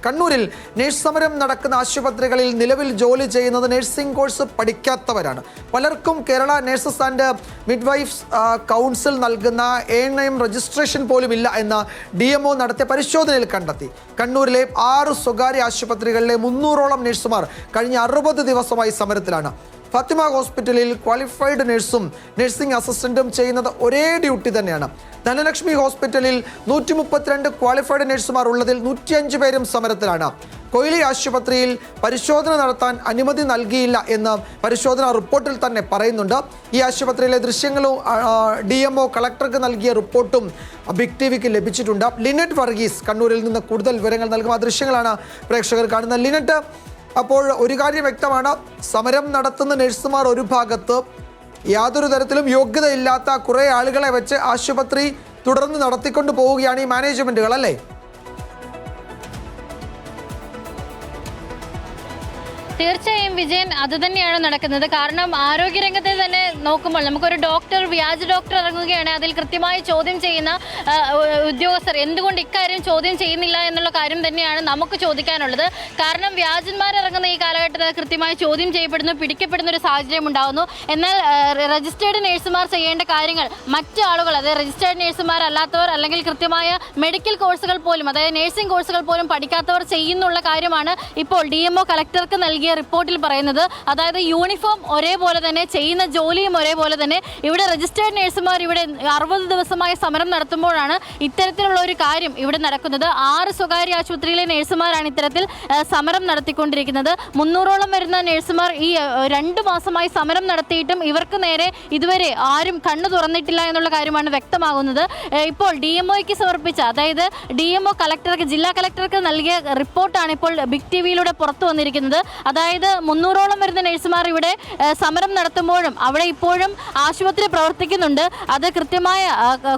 കണ്ണൂരിൽ നഴ്സ് സമരം നടക്കുന്ന ആശുപത്രികളിൽ നിലവിൽ ജോലി ചെയ്യുന്നത് നഴ്സിംഗ് കോഴ്സ് പഠിക്കാത്തവരാണ്. പലർക്കും Kerala nurses and midwives council നൽകുന്ന ANM രജിസ്ട്രേഷൻ പോലും ഇല്ല എന്ന് DMO നടത്തിയ പരിശോധനയിൽ കണ്ടെത്തി. കണ്ണൂരിലെ 6 സ്വകാര്യ ആശുപത്രികളിലെ 300ഓളം നഴ്സുമാർ കഴിഞ്ഞ 60 ദിവസമായി സമരത്തിലാണ്. ഫാത്തിമ ഹോസ്പിറ്റലിൽ ക്വാളിഫൈഡ് നഴ്സും നഴ്സിംഗ് അസിസ്റ്റന്റും ചെയ്യുന്നത് ഒരേ ഡ്യൂട്ടി തന്നെയാണ്. ധനലക്ഷ്മി ഹോസ്പിറ്റലിൽ 132 ക്വാളിഫൈഡ് നഴ്സുമാർ ഉള്ളതിൽ 105 പേരും സമരത്തിലാണ്. കൊയിലി ആശുപത്രിയിൽ പരിശോധന നടത്താൻ അനുമതി നൽകിയില്ല എന്ന് പരിശോധനാ റിപ്പോർട്ടിൽ തന്നെ പറയുന്നുണ്ട്. ഈ ആശുപത്രിയിലെ ദൃശ്യങ്ങളും DMO കളക്ടർക്ക് നൽകിയ റിപ്പോർട്ടും ബിഗ് TVക്ക് ലഭിച്ചിട്ടുണ്ട്. ലിനറ്റ് വർഗീസ് കണ്ണൂരിൽ നിന്ന് കൂടുതൽ വിവരങ്ങൾ നൽകും. ആ ദൃശ്യങ്ങളാണ് പ്രേക്ഷകർ കാണുന്നത്. ലിനറ്റ്, അപ്പോൾ ഒരു കാര്യം വ്യക്തമാണ്, സമരം നടത്തുന്ന നഴ്സുമാർ ഒരു ഭാഗത്ത്, യാതൊരു തരത്തിലും യോഗ്യതയില്ലാത്ത കുറേ ആളുകളെ വെച്ച് ആശുപത്രി തുടർന്ന് നടത്തിക്കൊണ്ട് പോവുകയാണ് ഈ മാനേജ്മെന്റുകൾ, അല്ലേ? തീർച്ചയായും വിജയൻ, അത് തന്നെയാണ് നടക്കുന്നത്. കാരണം ആരോഗ്യരംഗത്തെ തന്നെ നോക്കുമ്പോൾ നമുക്കൊരു വ്യാജ ഡോക്ടർ ഇറങ്ങുകയാണ്, അതിൽ കൃത്യമായി ചോദ്യം ചെയ്യുന്ന ഉദ്യോഗസ്ഥർ എന്തുകൊണ്ട് ഇക്കാര്യം ചോദ്യം ചെയ്യുന്നില്ല എന്നുള്ള കാര്യം തന്നെയാണ് നമുക്ക് ചോദിക്കാനുള്ളത്. കാരണം വ്യാജന്മാരിറങ്ങുന്ന ഈ കാലഘട്ടത്തിൽ കൃത്യമായി ചോദ്യം ചെയ്യപ്പെടുന്നു, പിടിക്കപ്പെടുന്ന ഒരു സാഹചര്യം ഉണ്ടാകുന്നു. എന്നാൽ രജിസ്റ്റേർഡ് നഴ്സുമാർ ചെയ്യേണ്ട കാര്യങ്ങൾ മറ്റ് ആളുകൾ, അതായത് രജിസ്റ്റേർഡ് നഴ്സുമാരല്ലാത്തവർ അല്ലെങ്കിൽ കൃത്യമായ മെഡിക്കൽ കോഴ്സുകൾ പോലും, അതായത് നഴ്സിംഗ് കോഴ്സുകൾ പോലും പഠിക്കാത്തവർ ചെയ്യുന്നുള്ള കാര്യമാണ് ഇപ്പോൾ DMO കളക്ടർക്ക് നൽകിയ റിപ്പോർട്ടിൽ പറയുന്നത്. അതായത് യൂണിഫോം ഒരേപോലെ തന്നെ, ചെയ്യുന്ന ജോലിയും ഒരേപോലെ തന്നെ. ഇവിടെ രജിസ്റ്റേർഡ് നഴ്സുമാർ ഇവിടെ 60 ദിവസമായി സമരം നടത്തുമ്പോഴാണ് ഇത്തരത്തിലുള്ള ഒരു കാര്യം ഇവിടെ നടക്കുന്നത്. 6 സ്വകാര്യ ആശുപത്രിയിലെ നഴ്സുമാരാണ് ഇത്തരത്തിൽ സമരം നടത്തിക്കൊണ്ടിരിക്കുന്നത്. 300ഓളം വരുന്ന നഴ്സുമാർ ഈ 2 മാസമായി സമരം നടത്തിയിട്ടും ഇവർക്ക് നേരെ ഇതുവരെ ആരും കണ്ണു തുറന്നിട്ടില്ല എന്നുള്ള കാര്യമാണ് വ്യക്തമാകുന്നത്. ഇപ്പോൾ DMOയ്ക്ക് സമർപ്പിച്ച, അതായത് DMO കളക്ടർക്ക്, ജില്ലാ കളക്ടർക്ക് നൽകിയ റിപ്പോർട്ടാണ് ഇപ്പോൾ ബിഗ് TVയിലൂടെ പുറത്തു വന്നിരിക്കുന്നത്. അതായത് 300ഓളം വരുന്ന നഴ്സുമാർ ഇവിടെ സമരം നടത്തുമ്പോഴും അവിടെ ഇപ്പോഴും ആശുപത്രി പ്രവർത്തിക്കുന്നുണ്ട്. അത് കൃത്യമായ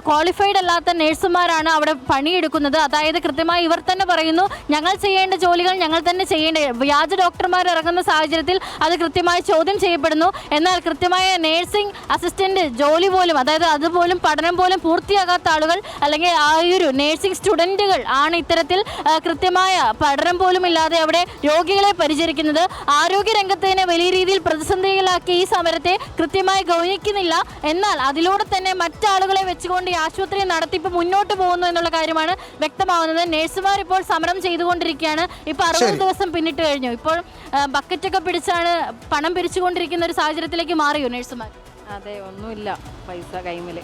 ക്വാളിഫൈഡ് അല്ലാത്ത നഴ്സുമാരാണ് അവിടെ പണിയെടുക്കുന്നത്. അതായത് കൃത്യമായി ഇവർ തന്നെ പറയുന്നു, ഞങ്ങൾ ചെയ്യേണ്ട ജോലികൾ ഞങ്ങൾ തന്നെ ചെയ്യേണ്ട, വ്യാജ ഡോക്ടർമാർ ഇറങ്ങുന്ന സാഹചര്യത്തിൽ അത് കൃത്യമായി ചോദ്യം ചെയ്യപ്പെടുന്നു. എന്നാൽ കൃത്യമായ നഴ്സിംഗ് അസിസ്റ്റന്റ് ജോലി പോലും, അതായത് അതുപോലും പഠനം പോലും പൂർത്തിയാകാത്ത ആളുകൾ അല്ലെങ്കിൽ ആ ഒരു നഴ്സിംഗ് സ്റ്റുഡൻറ്റുകൾ ആണ് ഇത്തരത്തിൽ കൃത്യമായ പഠനം പോലും ഇല്ലാതെ അവിടെ രോഗികളെ പരിചരിക്കുന്നത്. ആരോഗ്യ രംഗത്തിനെ വലിയ രീതിയിൽ പ്രതിസന്ധിയിലാക്കി ഈ സമരത്തെ കൃത്യമായി ഗൗനിക്കുന്നില്ല. എന്നാൽ അതിലൂടെ തന്നെ മറ്റാളുകളെ വെച്ചുകൊണ്ട് ഈ ആശുപത്രി നടത്തിപ്പ് മുന്നോട്ട് പോകുന്നു എന്നുള്ള കാര്യമാണ് വ്യക്തമാവുന്നത്. നഴ്സുമാർ ഇപ്പോൾ സമരം ചെയ്തുകൊണ്ടിരിക്കുകയാണ്. ഇപ്പോൾ 60 ദിവസം പിന്നിട്ട് കഴിഞ്ഞു. ഇപ്പോൾ ബക്കറ്റൊക്കെ പിടിച്ചാണ് പണം പിരിച്ചുകൊണ്ടിരിക്കുന്ന ഒരു സാഹചര്യത്തിലേക്ക് മാറിയോ നഴ്സുമാർ? അതെ, ഒന്നുമില്ല, പൈസ കൈമിൽ.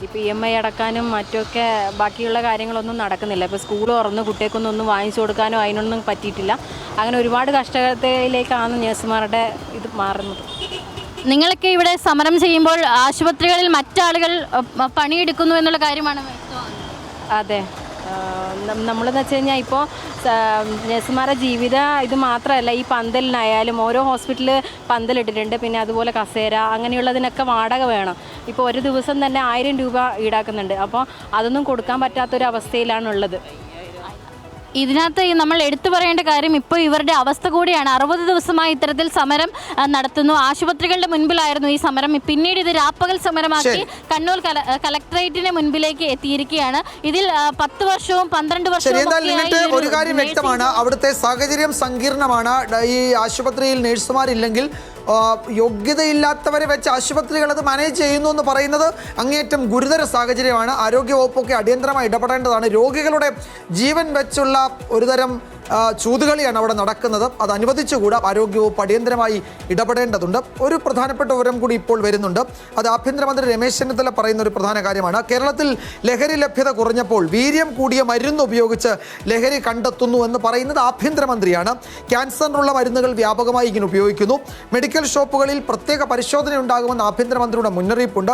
ഇപ്പോൾ EMI അടക്കാനും മറ്റൊക്കെ ബാക്കിയുള്ള കാര്യങ്ങളൊന്നും നടക്കുന്നില്ല. ഇപ്പോൾ സ്കൂൾ തുറന്ന് കുട്ടികൾക്കൊന്നും വാങ്ങിച്ചു കൊടുക്കാനോ അതിനൊന്നും പറ്റിയിട്ടില്ല. അങ്ങനെ ഒരുപാട് കഷ്ടത്തിലേക്കാണ് നഴ്സുമാരുടെ ഇത് മാറുന്നത്. നിങ്ങളൊക്കെ ഇവിടെ സമരം ചെയ്യുമ്പോൾ ആശുപത്രികളിൽ മറ്റാളുകൾ പണിയെടുക്കുന്നു എന്നുള്ള കാര്യമാണ് വ്യക്തമാകുന്നത്. അതെ, നമ്മളെന്ന് വെച്ച് കഴിഞ്ഞാൽ ഇപ്പോൾ നഴ്സുമാരുടെ ജീവിത ഇത് മാത്രമല്ല, ഈ പന്തലിനായാലും ഓരോ ഹോസ്പിറ്റലിൽ പന്തലിട്ടിട്ടുണ്ട്. പിന്നെ അതുപോലെ കസേര, അങ്ങനെയുള്ളതിനൊക്കെ വാടക വേണം. ഇപ്പോൾ ഒരു ദിവസം തന്നെ 1000 രൂപ ഈടാക്കുന്നുണ്ട്. അപ്പോൾ അതൊന്നും കൊടുക്കാൻ പറ്റാത്തൊരവസ്ഥയിലാണുള്ളത്. ഇതിനകത്ത് നമ്മൾ എടുത്തു പറയേണ്ട കാര്യം, ഇപ്പോൾ ഇവരുടെ അവസ്ഥ കൂടിയാണ്. 60 ദിവസമായി ഇത്തരത്തിൽ സമരം നടത്തുന്നു. ആശുപത്രികളുടെ മുൻപിലായിരുന്നു ഈ സമരം. പിന്നീട് ഇത് രാപ്പകൽ സമരമാക്കി കണ്ണൂർ കളക്ടറേറ്റിന് മുൻപിലേക്ക് എത്തിയിരിക്കുകയാണ്. ഇതിൽ 10 വർഷവും 12 വർഷവും. ഒരു കാര്യം വ്യക്തമാണ്, അവിടുത്തെ സാഹചര്യം സങ്കീർണമാണ്. ഈ ആശുപത്രിയിൽ നഴ്സുമാരില്ലെങ്കിൽ യോഗ്യതയില്ലാത്തവരെ വെച്ച് ആശുപത്രികൾ അത് മാനേജ് ചെയ്യുന്നു എന്ന് പറയുന്നത് അങ്ങേയറ്റം ഗുരുതര സാഹചര്യമാണ്. ആരോഗ്യവകുപ്പൊക്കെ അടിയന്തരമായി ഇടപെടേണ്ടതാണ്. രോഗികളുടെ ജീവൻ വെച്ചുള്ള ഒരുതരം ചൂതുകളിയാണ് അവിടെ നടക്കുന്നത്. അത് അനുവദിച്ചുകൂടാ. ആരോഗ്യവകുപ്പ് അടിയന്തരമായി ഇടപെടേണ്ടതുണ്ട്. ഒരു പ്രധാനപ്പെട്ട വിവരം കൂടി ഇപ്പോൾ വരുന്നുണ്ട്. അത് ആഭ്യന്തരമന്ത്രി രമേശ് ചെന്നിത്തല പറയുന്ന ഒരു പ്രധാന കാര്യമാണ്. കേരളത്തിൽ ലഹരി ലഭ്യത കുറഞ്ഞപ്പോൾ വീര്യം കൂടിയ മരുന്ന് ഉപയോഗിച്ച് ലഹരി കണ്ടെത്തുന്നു എന്ന് പറയുന്നത് ആഭ്യന്തരമന്ത്രിയാണ്. ക്യാൻസറിനുള്ള മരുന്നുകൾ വ്യാപകമായി ഇങ്ങനെ ഉപയോഗിക്കുന്നു. മെഡിക്കൽ ഷോപ്പുകളിൽ പ്രത്യേക പരിശോധന ഉണ്ടാകുമെന്ന് ആഭ്യന്തരമന്ത്രിയുടെ മുന്നറിയിപ്പുണ്ട്.